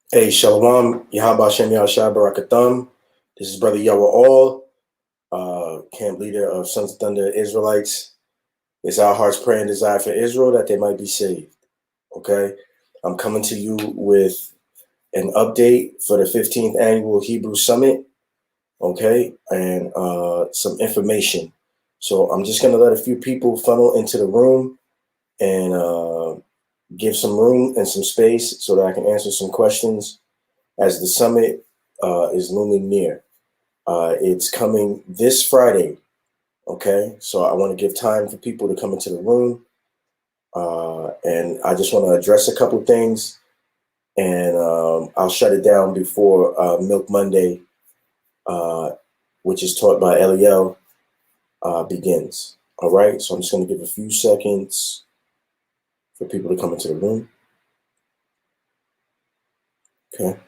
Hey, Shalom, Yahaba Shem Yahshua Barakatham. This is Brother Yahweh All, camp leader of Sons of Thunder Israelites. It's our heart's prayer and desire for Israel that they might be saved. Okay? I'm coming to you with an update for the 15th Annual Hebrew Summit, okay? And some information. So I'm just going to let a few people funnel into the room and give some room and some space so that I can answer some questions as the summit is looming near. It's coming this Friday, okay? So I want to give time for people to come into the room. And I just want to address a couple things, and I'll shut it down before Milk Monday, which is taught by Eliel, begins. All right, so I'm just going to give a few seconds for people to come into the room. Okay.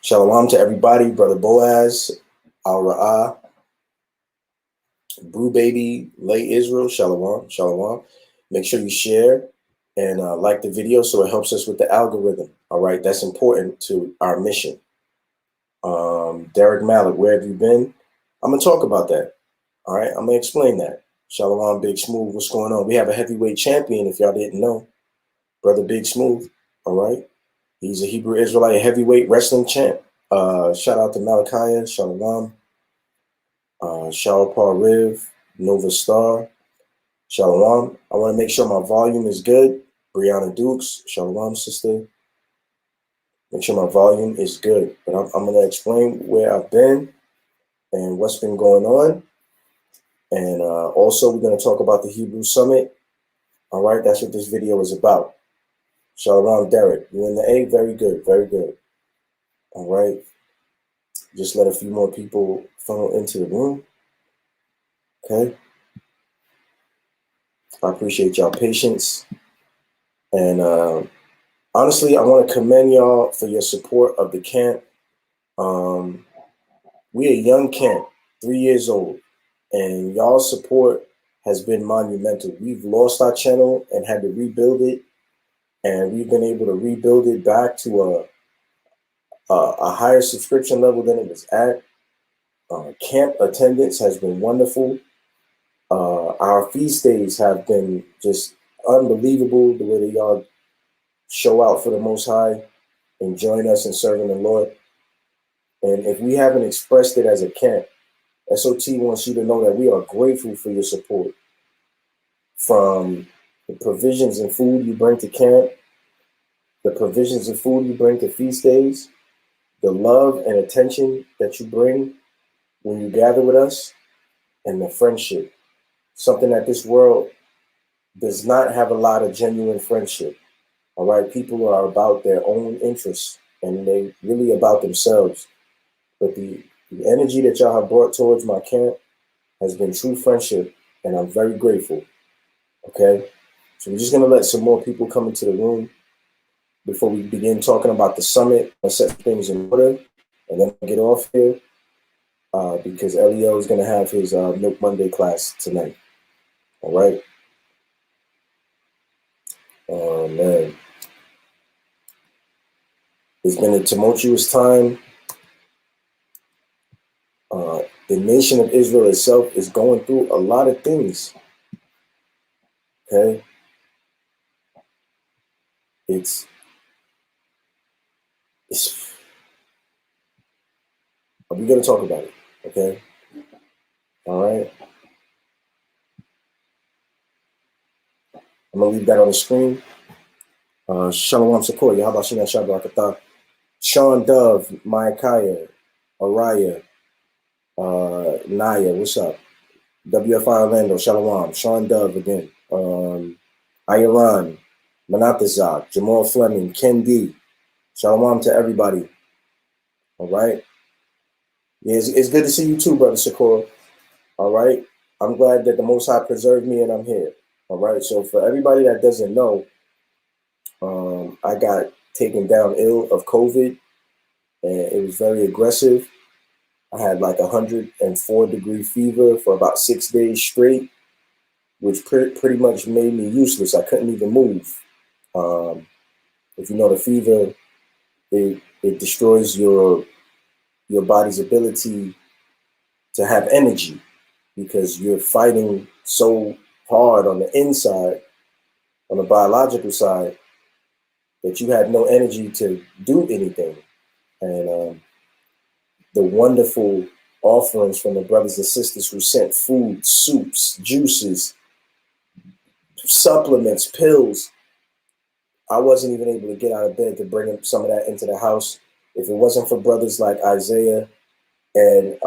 Shalom to everybody, Brother Boaz, Al Ra'ah, Brew Baby, Lay Israel, Shalom, Shalom. Make sure you share and like the video so it helps us with the algorithm. All right, that's important to our mission. Derek Malik, where have you been? I'm going to talk about that. All right, I'm going to explain that. Shalom, Big Smooth, what's going on? We have a heavyweight champion, if y'all didn't know. Brother Big Smooth, all right? He's a Hebrew Israelite heavyweight wrestling champ. Shout out to Malachi, Shalom. Shalom, Riv, Nova Star, Shalom. I want to make sure my volume is good. Brianna Dukes, Shalom, sister. Make sure my volume is good. But I'm going to explain where I've been and what's been going on. And also, we're going to talk about the Hebrew Summit. All right, that's what this video is about. Shalom, Derek. You in the A? Very good, very good. All right. Just let a few more people funnel into the room. Okay. I appreciate y'all patience. And honestly, I want to commend y'all for your support of the camp. We're a young camp, 3 years old, and y'all's support has been monumental. We've lost our channel and had to rebuild it, and we've been able to rebuild it back to a higher subscription level than it was at. Camp attendance has been wonderful. Our feast days have been just unbelievable, the way that y'all show out for the Most High and join us in serving the Lord. And if we haven't expressed it as a camp, SOT wants you to know that we are grateful for your support. From the provisions and food you bring to camp, the provisions and food you bring to feast days, the love and attention that you bring when you gather with us, and the friendship. Something that this world does not have a lot of genuine friendship. All right, people are about their own interests and they really about themselves. But the energy that y'all have brought towards my camp has been true friendship, and I'm very grateful. Okay, so we're just gonna let some more people come into the room before we begin talking about the summit and set things in order, and then get off here because Elio is gonna have his Milk Monday class tonight. All right. Oh man, it's been a tumultuous time. The nation of Israel itself is going through a lot of things. Okay, it's we're gonna talk about it. Okay, all right. I'm gonna leave that on the screen. Shalom Sakor, Yahabashina Shabrakatah. Sean Dove, Maiakaya, Araya, Naya, what's up? WFI Orlando, Shalom. Sean Dove again. Ayaran, Manatazak, Jamal Fleming, Ken D. Shalom to everybody. All right. Yeah, it's good to see you too, Brother Sakor. All right. I'm glad that the Most High preserved me and I'm here. All right. So for everybody that doesn't know, I got taken down ill of COVID, and it was very aggressive. I had like 104-degree fever for about 6 days straight, which pretty much made me useless. I couldn't even move. If you know the fever, it destroys your body's ability to have energy because you're fighting so hard on the inside, on the biological side, that you have no energy to do anything. And the wonderful offerings from the brothers and sisters who sent food, soups, juices, supplements, pills. I wasn't even able to get out of bed to bring some of that into the house. If it wasn't for brothers like Isaiah and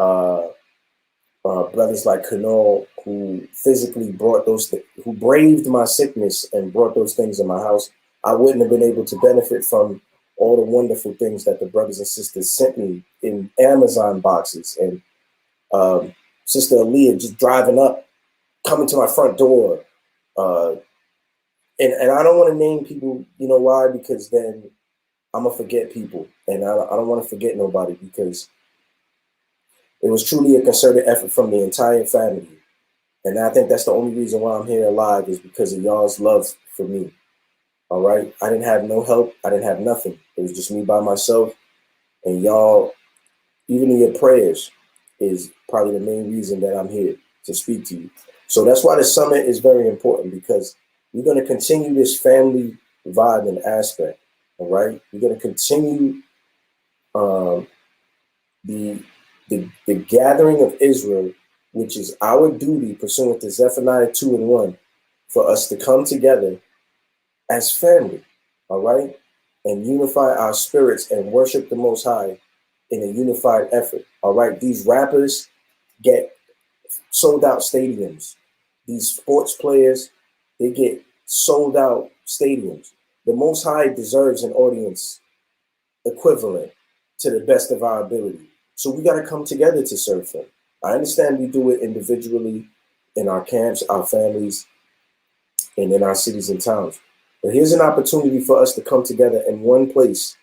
brothers like Kanal, who physically brought who braved my sickness and brought those things in my house, I wouldn't have been able to benefit from all the wonderful things that the brothers and sisters sent me in Amazon boxes. And Sister Aaliyah just driving up, coming to my front door. And I don't want to name people, you know why? Because then I'm going to forget people. And I don't want to forget nobody, because it was truly a concerted effort from the entire family. And I think that's the only reason why I'm here alive, is because of y'all's love for me. All right. I didn't have no help. I didn't have nothing. It was just me by myself. And y'all, even in your prayers, is probably the main reason that I'm here to speak to you. So that's why the summit is very important, because we're going to continue this family vibe and aspect. All right. We're going to continue the gathering of Israel, which is our duty pursuant to Zephaniah 2:1, for us to come together as family, all right, and unify our spirits and worship the Most High in a unified effort, all right. These rappers get sold out stadiums. These sports players, they get sold out stadiums. The Most High deserves an audience equivalent to the best of our ability. So we got to come together to serve him. I understand we do it individually in our camps, our families, and in our cities and towns. But here's an opportunity for us to come together in one place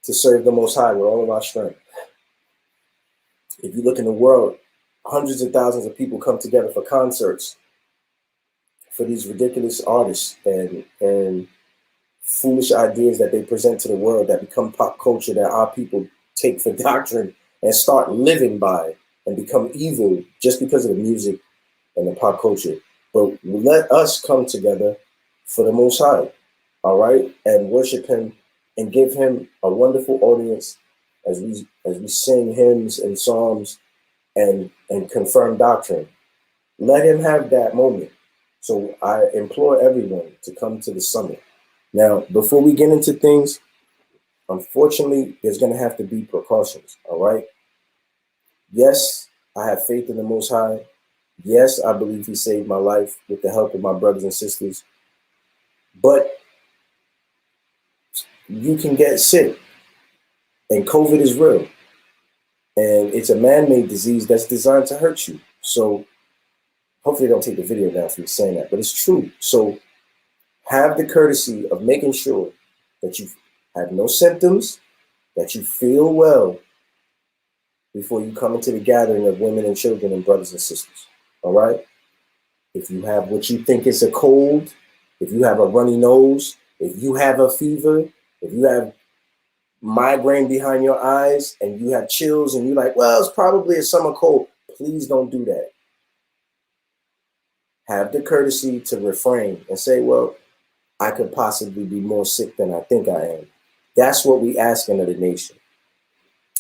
to serve the Most High with all of our strength. If you look in the world, hundreds of thousands of people come together for concerts, for these ridiculous artists and foolish ideas that they present to the world that become pop culture, that our people take for doctrine and start living by and become evil just because of the music and the pop culture. But let us come together for the Most High, all right, and worship him and give him a wonderful audience as we sing hymns and psalms and confirm doctrine. Let him have that moment. So I implore everyone to come to the summit. Now, before we get into things, unfortunately, there's going to have to be precautions, all right? Yes, I have faith in the Most High. Yes, I believe he saved my life with the help of my brothers and sisters. But you can get sick, and COVID is real. And it's a man-made disease that's designed to hurt you. So hopefully they don't take the video down for me saying that, but it's true. So have the courtesy of making sure that you have no symptoms, that you feel well before you come into the gathering of women and children and brothers and sisters, all right? If you have what you think is a cold, if you have a runny nose, if you have a fever, if you have migraine behind your eyes and you have chills and you're like, well, it's probably a summer cold, please don't do that. Have the courtesy to refrain and say, well, I could possibly be more sick than I think I am. That's what we asking of the nation.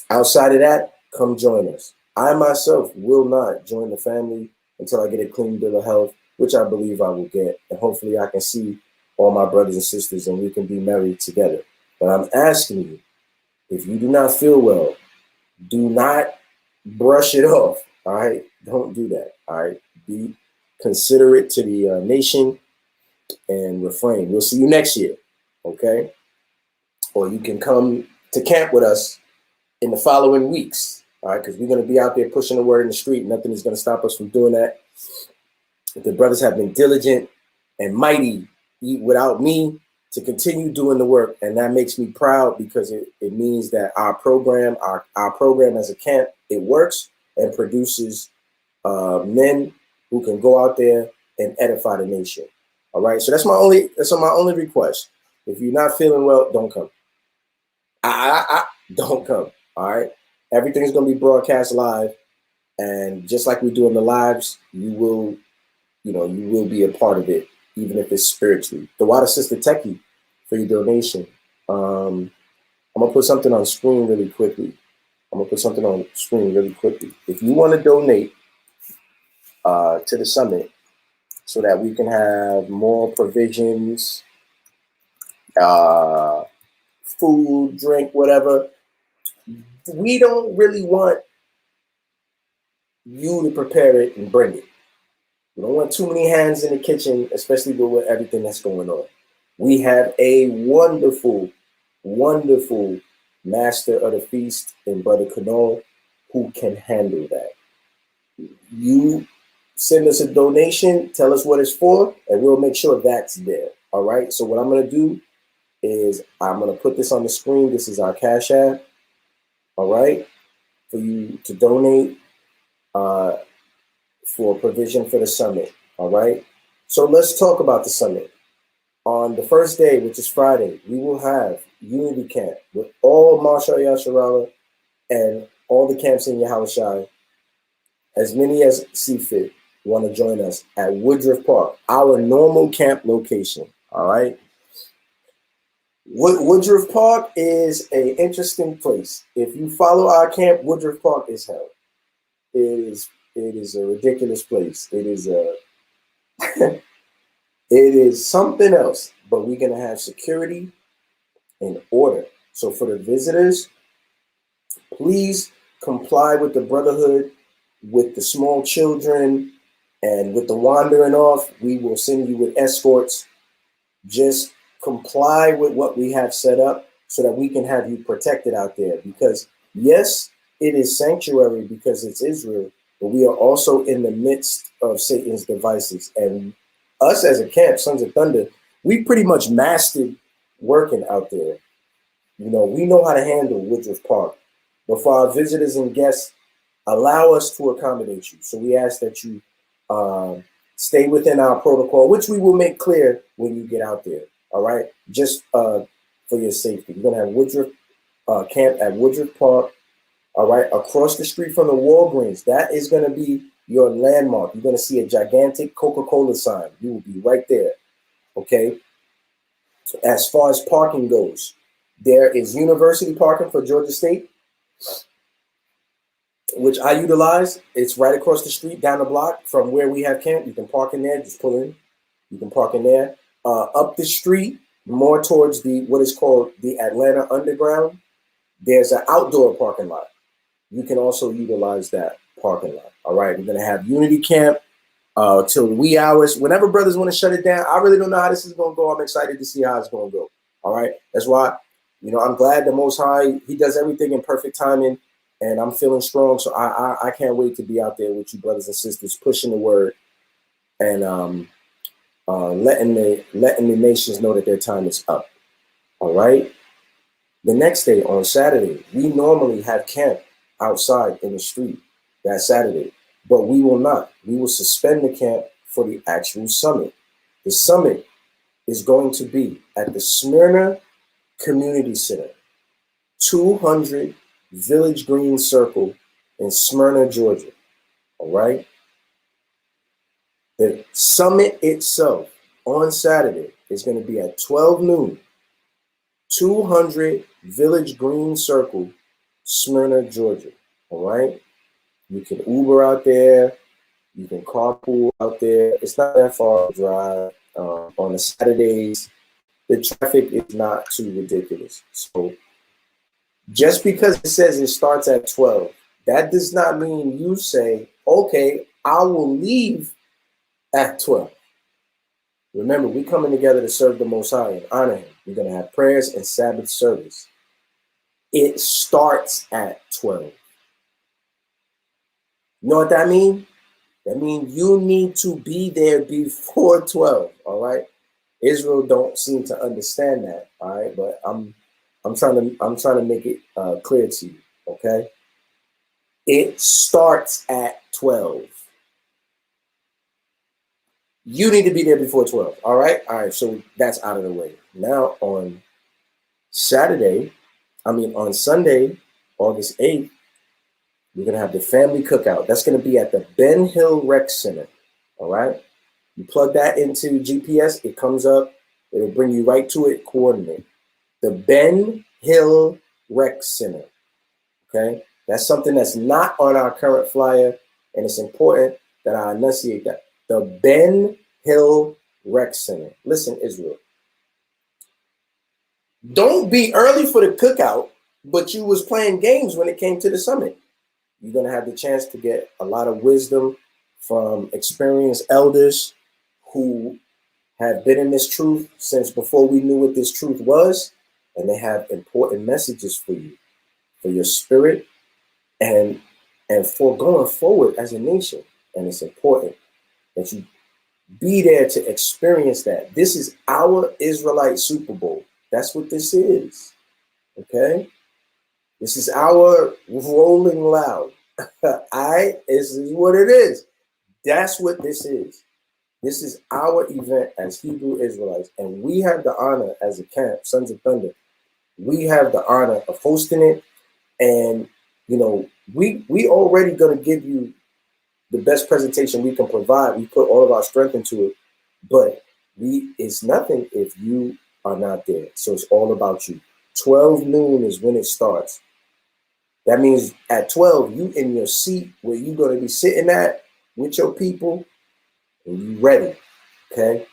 Outside of that, come join us. I myself will not join the family until I get a clean bill of health, which I believe I will get. And hopefully I can see all my brothers and sisters and we can be married together. But I'm asking you, if you do not feel well, do not brush it off, all right? Don't do that, all right? Be considerate to the nation and refrain. We'll see you next year, okay? Or you can come to camp with us in the following weeks, all right? Because we're going to be out there pushing the word in the street. Nothing is going to stop us from doing that. The brothers have been diligent and mighty without me to continue doing the work. And that makes me proud, because it means that our program as a camp, it works and produces men who can go out there and edify the nation. All right. So that's my only request. If you're not feeling well, don't come. Don't come. All right. Everything's going to be broadcast live. And just like we do in the lives, you will be a part of it, even if it's spiritually. The water sister Techie for your donation. I'm going to put something on screen really quickly. If you want to donate to the summit so that we can have more provisions, food, drink, whatever, we don't really want you to prepare it and bring it. We don't want too many hands in the kitchen, especially with everything that's going on. We have a wonderful, wonderful master of the feast in Brother Canol who can handle that. You send us a donation, tell us what it's for, and we'll make sure that's there. All right. So what I'm going to do is I'm going to put this on the screen. This is our Cash App. All right. For you to donate for provision for the summit. All right. So let's talk about the summit. On the first day, which is Friday, we will have Unity Camp with all Marshal Yasharala and all the camps in Yahushai. As many as see fit want to join us at Woodruff Park, our normal camp location. All right. Woodruff Park is an interesting place. If you follow our camp, Woodruff Park is hell. It is a ridiculous place. It is something else, but we're going to have security and order. So for the visitors, please comply with the brotherhood, with the small children, and with the wandering off. We will send you with escorts. Just comply with what we have set up so that we can have you protected out there. Because yes, it is sanctuary because it's Israel, but we are also in the midst of Satan's devices. And us as a camp, Sons of Thunder, we pretty much mastered working out there. We know how to handle Woodruff Park. But for our visitors and guests, allow us to accommodate you. So we ask that you stay within our protocol, which we will make clear when you get out there. All right, just for your safety. We're gonna have Woodruff camp at Woodruff Park. All right, across the street from the Walgreens. That is gonna be your landmark. You're gonna see a gigantic Coca-Cola sign. You will be right there. Okay. So as far as parking goes, there is university parking for Georgia State, which I utilize. It's right across the street, down the block from where we have camp. You can park in there, just pull in. You can park in there. Up the street, more towards what is called the Atlanta Underground, there's an outdoor parking lot. You can also utilize that parking lot. All right, we're going to have Unity Camp till the wee hours. Whenever brothers want to shut it down, I really don't know how this is going to go. I'm excited to see how it's going to go. All right, that's why, I'm glad the Most High, he does everything in perfect timing. And I'm feeling strong, so I can't wait to be out there with you, brothers and sisters, pushing the word and letting the nations know that their time is up. All right. The next day, on Saturday, we normally have camp outside in the street that Saturday, but we will not. We will suspend the camp for the actual summit. The summit is going to be at the Smyrna Community Center, 200 Village Green Circle in Smyrna, Georgia. All right. The summit itself on Saturday is going to be at 12 noon, 200 Village Green Circle, Smyrna, Georgia. All right. You can Uber out there. You can carpool out there. It's not that far to drive. On the Saturdays, the traffic is not too ridiculous. So just because it says it starts at 12, that does not mean you say, okay, I will leave at 12. Remember, we're coming together to serve the Most High and honor him. We're going to have prayers and Sabbath service. It starts at 12. You know what that means? That means you need to be there before 12, all right? Israel don't seem to understand that, all right? But I'm trying to make it clear to you, okay? It starts at 12. You need to be there before 12. All right. All right. So that's out of the way. Now on on Sunday, August 8th, we're going to have the family cookout. That's going to be at the Ben Hill Rec Center. All right. You plug that into GPS, it comes up. It'll bring you right to it, coordinate. The Ben Hill Rec Center. Okay. That's something that's not on our current flyer. And it's important that I enunciate that. The Ben Hill Rec Center. Listen, Israel. Don't be early for the cookout, but you was playing games when it came to the summit. You're going to have the chance to get a lot of wisdom from experienced elders who have been in this truth since before we knew what this truth was. And they have important messages for you, for your spirit, and for going forward as a nation. And it's important that you be there to experience that. This is our Israelite Super Bowl. That's what this is. Okay? This is our Rolling Loud. This is what it is. That's what this is. This is our event as Hebrew Israelites. And we have the honor as a camp, Sons of Thunder. We have the honor of hosting it. And, we already going to give you the best presentation we can provide. We put all of our strength into it. But it's nothing if you are not there. So it's all about you. 12 noon is when it starts. That means at 12, you in your seat where you're going to be sitting at with your people, and you ready. Okay.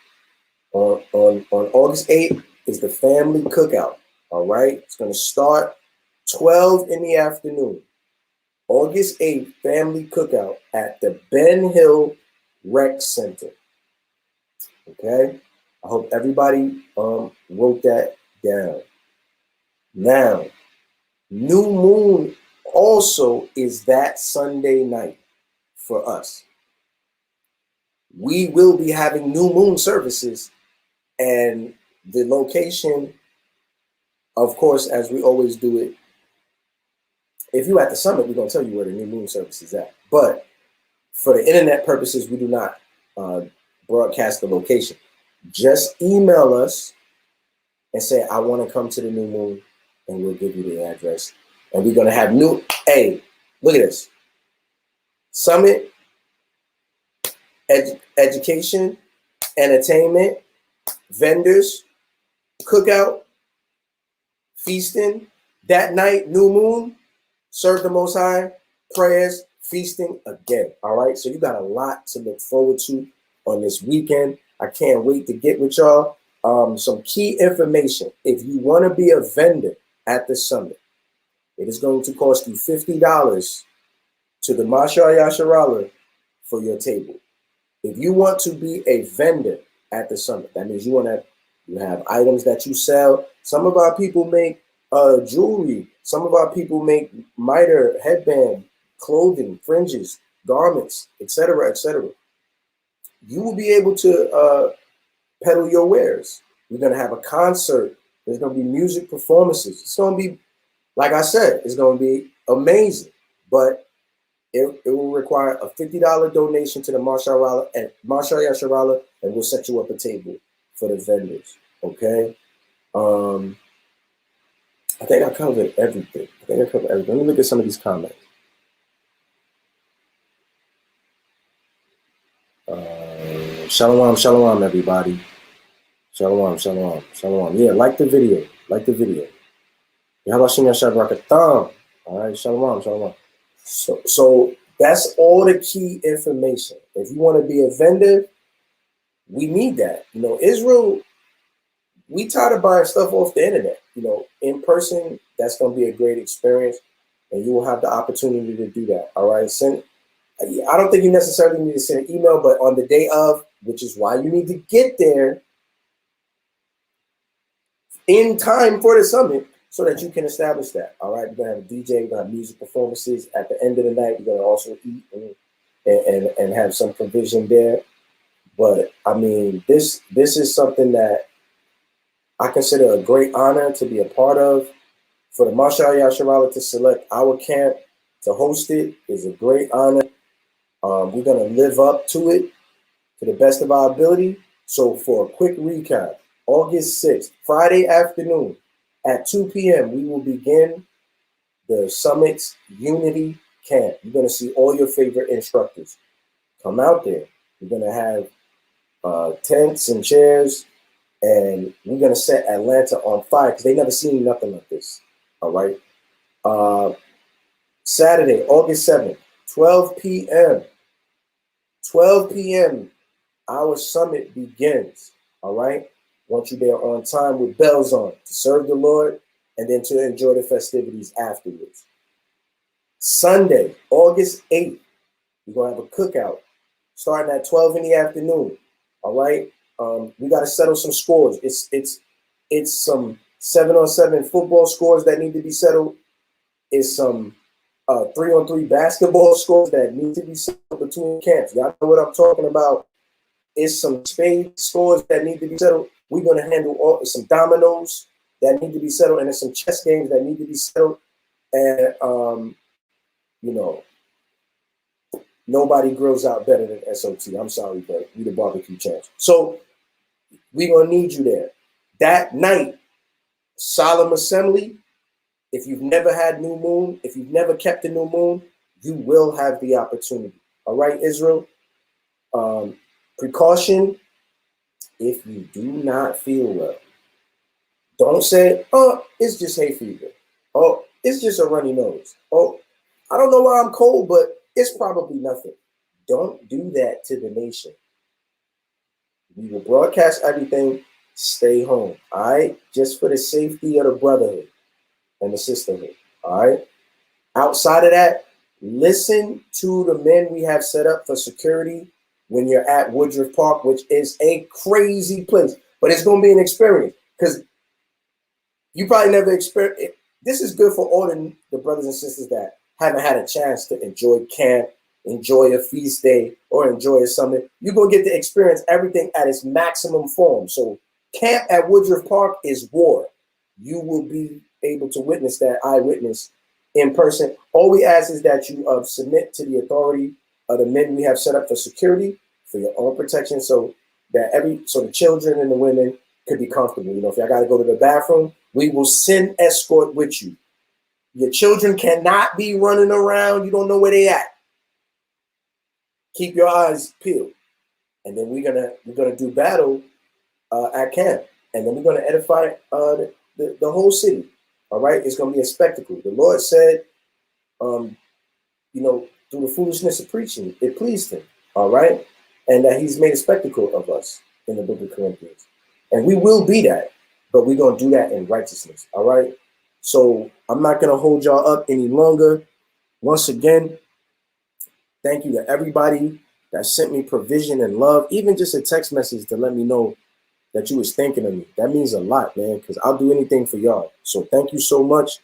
On August 8th is the family cookout. All right. It's going to start 12 in the afternoon. August 8th, family cookout at the Ben Hill Rec Center. Okay. I hope everybody wrote that down. Now, New Moon also is that Sunday night for us. We will be having New Moon services, and the location, of course, as we always do it, if you're at the summit, we're going to tell you where the New Moon service is at. But for the internet purposes, we do not broadcast the location. Just email us and say, I want to come to the New Moon, and we'll give you the address. And we're going to have hey, look at this. Summit, education, entertainment, vendors, cookout, feasting. That night, New Moon, serve the Most High, prayers, feasting again. All right. So you got a lot to look forward to on this weekend. I can't wait to get with y'all. Some key information. If you want to be a vendor at the summit, it is going to cost you $50 to the Mashar Yasharallah for your table. If you want to be a vendor at the summit, that means you have items that you sell. Some of our people make jewelry. Some of our people make miter, headband, clothing, fringes, garments, etc., etc. You will be able to peddle your wares. We're going to have a concert. There's going to be music performances. It's going to be, like I said, it's going to be amazing. But it will require a $50 donation to the Mashar Yasharallah, and we'll set you up a table for the vendors. Okay. I think I covered everything. Let me look at some of these comments. Shalom, everybody. Shalom. Yeah, like the video. All right, shalom. So that's all the key information. If you want to be a vendor, we need that. Israel, we tired of buying stuff off the internet. In person, that's going to be a great experience, and you will have the opportunity to do that. All right, I don't think you necessarily need to send an email, but on the day of, which is why you need to get there in time for the summit so that you can establish that. All right, we're going to have a DJ, we're going to have music performances. At the end of the night, we're going to also eat and have some provision there. But I mean, this is something that I consider a great honor to be a part of. For the Mashar Yasharallah to select our camp to host it is a great honor. We're going to live up to it. to the best of our ability. So for a quick recap, August 6th, Friday afternoon at 2 p.m., we will begin the Summit's Unity Camp. You're going to see all your favorite instructors. Come out there. We're going to have tents and chairs, and we're going to set Atlanta on fire because they never seen nothing like this. All right. Saturday, August 7th, 12 p.m. 12 p.m. Our summit begins. All right. Want you there on time with bells on to serve the Lord and then to enjoy the festivities afterwards. Sunday, August 8th, we're going to have a cookout starting at 12 in the afternoon. All right. We got to settle some scores. It's some 7-on-7 football scores that need to be settled. It's some 3-on-3 basketball scores that need to be settled between camps. Y'all know what I'm talking about. It's some spade scores that need to be settled. We're going to handle some dominoes that need to be settled, and there's some chess games that need to be settled. And, you know, nobody grills out better than SOT. I'm sorry, but we the barbecue champs. So we're going to need you there. That night, solemn assembly. If you've never had new moon, if you've never kept a new moon, you will have the opportunity. All right, Israel? Precaution, if you do not feel well, don't say, oh, it's just hay fever. Oh, it's just a runny nose. Oh, I don't know why I'm cold, but it's probably nothing. Don't do that to the nation. We will broadcast everything. Stay home. All right? Just for the safety of the brotherhood and the sisterhood. All right? Outside of that, listen to the men we have set up for security when you're at Woodruff Park, which is a crazy place. But it's going to be an experience because you probably never experienced it. This is good for all the brothers and sisters that haven't had a chance to enjoy camp, enjoy a feast day, or enjoy a summit. You're going to get to experience everything at its maximum form. So camp at Woodruff Park is war. You will be able to witness that eyewitness in person. All we ask is that you submit to the authority of the men we have set up for security, for your own protection, so that the children and the women could be comfortable. You know, if y'all got to go to the bathroom, we will send escort with you. Your children cannot be running around. You don't know where they at. Keep your eyes peeled. And then we're gonna do battle at camp, and then we're gonna edify the whole city. All right, it's gonna be a spectacle. The Lord said, you know, through the foolishness of preaching, it pleased him. All right, and that he's made a spectacle of us in the book of Corinthians, and we will be that, but we're gonna do that in righteousness. All right. So I'm not gonna hold y'all up any longer. Once again, thank you to everybody that sent me provision and love, even just a text message to let me know that you was thinking of me. That means a lot, man, because I'll do anything for y'all. So thank you so much.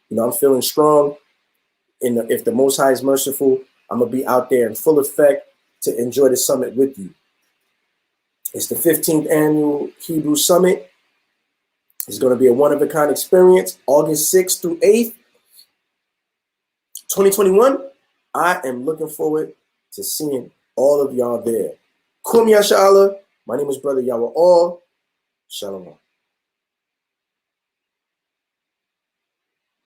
You know, I'm feeling strong. If the Most High is merciful, I'm going to be out there in full effect to enjoy the summit with you. It's the 15th annual Hebrew Summit. It's going to be a one-of-a-kind experience, August 6th through 8th, 2021. I am looking forward to seeing all of y'all there. Kum Yashala. My name is Brother Yahweh All. Shalom.